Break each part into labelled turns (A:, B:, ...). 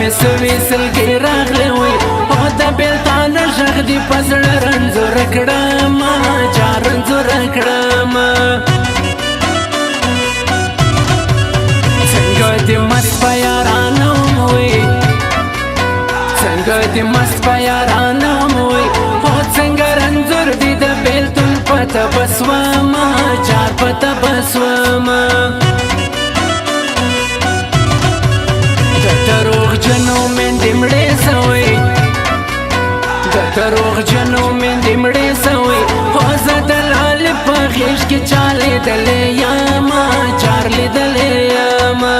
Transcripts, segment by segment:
A: سوي سلګي راغلي وي او د بیلتان ژغ دي په زړه رنځور کړم چا رنځور کړم څنګه دې مست په یارانو وي څنګه دې مست په یارانو وي او څنګه رنځور دي د بیلتون پته بسوم چار پته بسوم دروغ جنو من دمړې سوي دروغ جنو من دمړې سوي هو زدلال په غیش کې چالي دلې یاما چارلي دلې یاما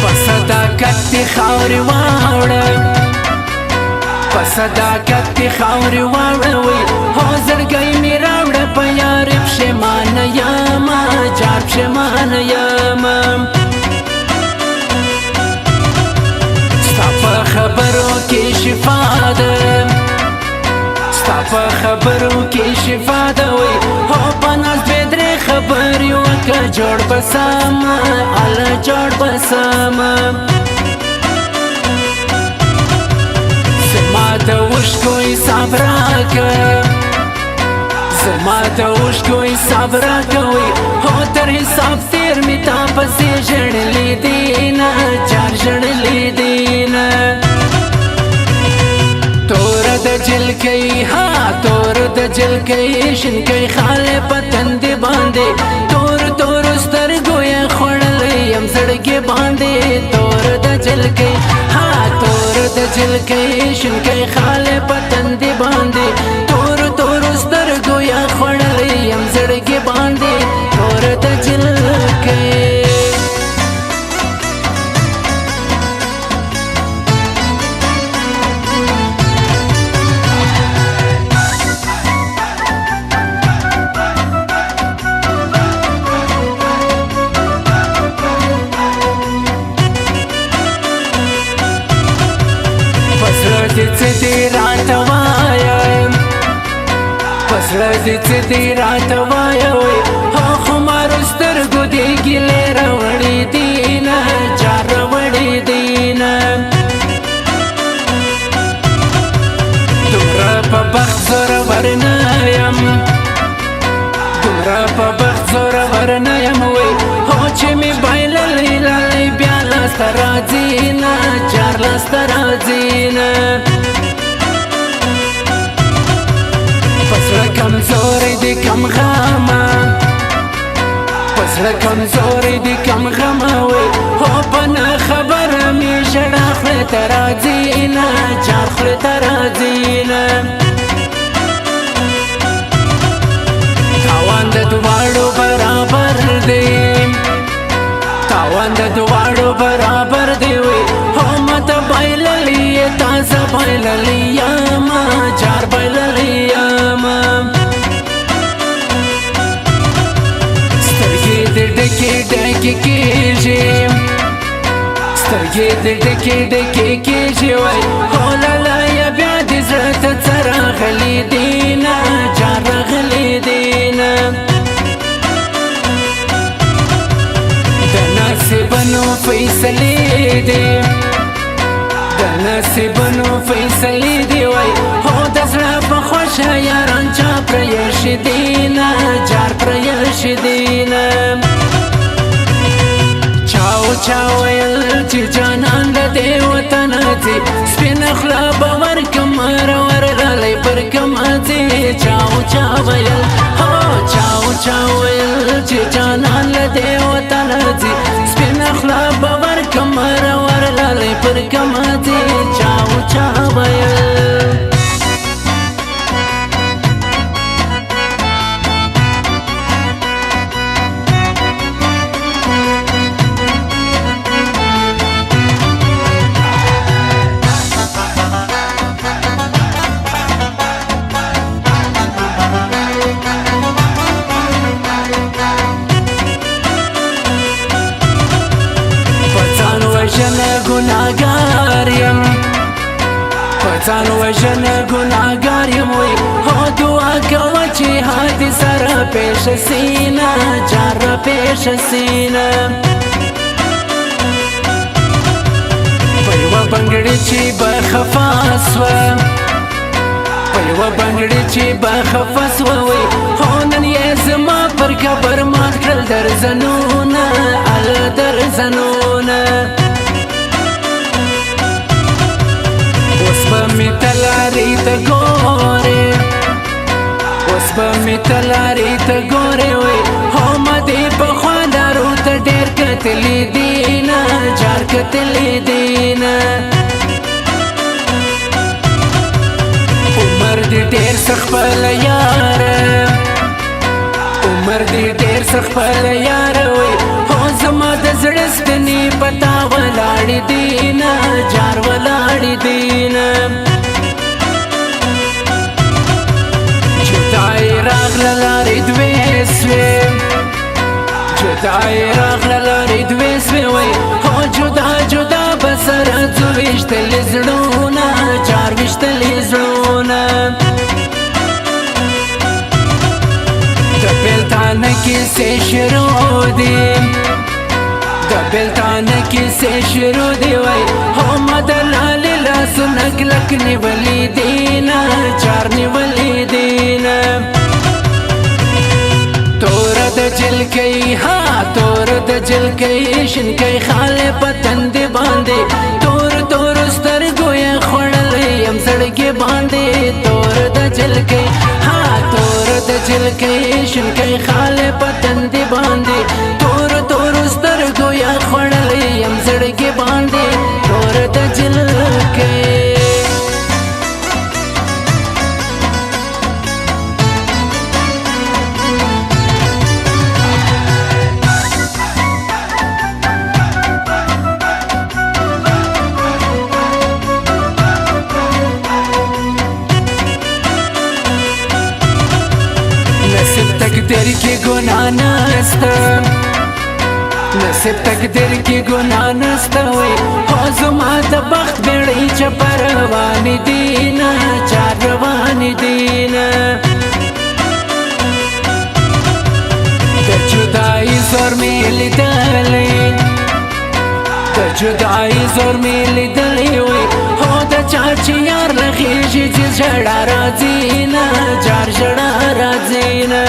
A: په صداقت دې خاورې واوړه په صداقت دې خاورې واوړوي هو زړګی مې راوړه په یار پښېمانه یاما چار پښېمانه یاما ستا په خبرو کې شفا ده ستا په خبرو کې شفا ده وي هو په ناز دوې درې خبرې وکړه جوړ به سم هله جوړ به سم زما د اوښکو حساب راکړه زما د اوښکو حساب راکوي هو تر حساب تیر مې تا پسې ژړلې دینه چار ژړلې دینه تور د جلکۍ ها تور د جلکۍ شینکۍ خاله په تندې باندې تور تور سترګو یې خوړلې یم زړګي باندې تور د جلکۍ ها تور د جلکۍ شینکۍ خاله په تندې باندې تور تور سترګو یې خوړلې یم زړګي باندې تور د جلکۍ څه دې راته وایم پسړه دې څه دې راته وایوي هو خمارو سترګو دې ګیلې راوړې دینه چار راوړې دینه دومره په بخت زورور نه یم دومره په بخت زورور نه یم وی هو چې مې بایللې لالې بیا لاسته راځي نه چار لاسته راځي نه پسړه کمزورې دې کم غمه پسړه کمزورې دې کم غمه وی هو په نه خبره مې ژړا خولې ته راځي نه چار خولې ته راځي نه تاوان د دواړو برابر دی تاوان د دواړو برابر دی وی هو ماته بایللې تازه بایللې یاما چار بایللې یاما سترګې دې ډکې ډکې کېږي سترګې دې ډکې ډکې کېږي وای هو لالا یا بیا دې زړه ته څه راغلي دینه چار راغلي دینه د نصیبونو فیصلې دي د نصیبونو فیصلې دي وای هو د زړه په خوښه یاران چا پرېښي دینه چار پرېښي دینه چاو چا ویل چې جانان د دې وطن ځي سپینه خوله به ورکم ورغلی پر کم ځي چاو چا ویل هو چاو چا ویل چې جانان له دې وطن ځي سپینه خوله به ورکم ورغلی پر کم ځي چاو چا ویل ګناګار یم ځان وژنه ګناګار یم وی هو دعا کوه چې حادثه سره پیش سینه جار پیش سینه بنګړي چې بخفاس و په یو بنګړي چې بخفاس و وای هونن یې زما پر قبر مات کړل درزنونه ال درزنونه اوس به مې تلارې ته ګورې اوس به مې تلارې ته ګورې وای هم دې پخوا لارو ته ډېر کتلې دینه جار کتلې دینه عمر دې ډېر سخت خپله یاره عمر دې ډېر سخت خپله یاره وای هو زما د زړه ستنې په تا ولاړې دینه جار ولاړې دینه جدای راغله لارې دوې سوې جدای راغله لارې دوې سوې وای هو جدا جدا به سره ځو ویشتلې زړونه جار ویشتلې زړونه د بېلتانه کیسې شروع دي د بېلتانه کیسې شروع دي وای هم د لالې لاسونه کلک نیولې دینه جار نیولې دینه توره د جلکۍ ها توره د جلکۍ شینکۍ خالې په تندې باندې تور تور سترګو یې خوړلی یم زړګي باندې توره د جلکۍ ها توره د جلکۍ شینکۍ خالې په تندې باندې تور تور سترګو یې خوړلی یم زړګي باندې توره د جلکۍ تقدیر کی گناہ نستا نصیب تقدیر کی گناہ نستا وی ہو زما د بخت بیڑی چپا روانی دینا چار روانی دینا در جدائی زور میلی دلی در جدائی زور میلی دلی وی ہو دا چاچی یار لخیشی چیز جڑا رازینا جار جڑا رازینا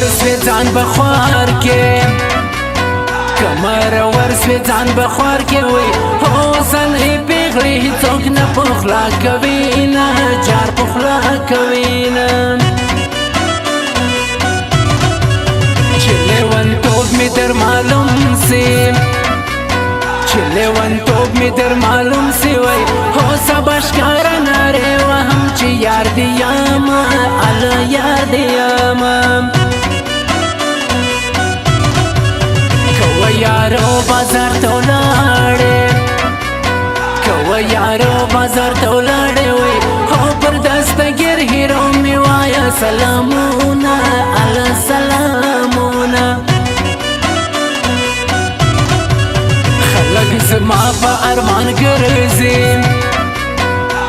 A: ورسوی ځان بخوار کې کمر ورسوی ځان بخوار کې وای هو سنې پیغلې هیڅوک نه پخلا کوي نه جار پخلا کوي نه چې لیونتوب مې در معلوم سي چې لیونتوب مې در معلوم سي وای هو سبا ښکاره نارې وهم چې یار دې یم الله یار دې یم یارو بازار ته ولاړې کوه یارو بازار ته ولاړې وای هو پر دستګیر هیرو مې وایه سلامونه الله سلامونه خلک زما په ارمان ګرځي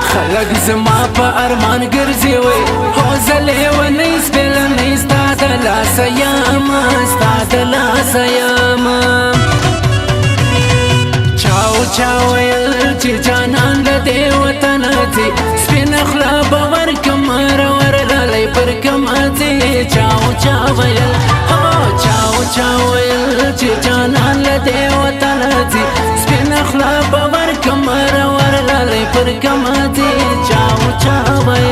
A: خلک زما په ارمان ګرځي وای هو زه لیونۍ سپېلنۍ ستا د لاسه یم ستا د لاسه یم چا ویل چې جانان له دې وطنه ځي سپینه خوله به ورکم رور لالی پر کم ځي چا ویل چا ویل چې جانان له دې وطنه ځي سپینه خوله به ورکم رور لالی پر کم ځي چا ویل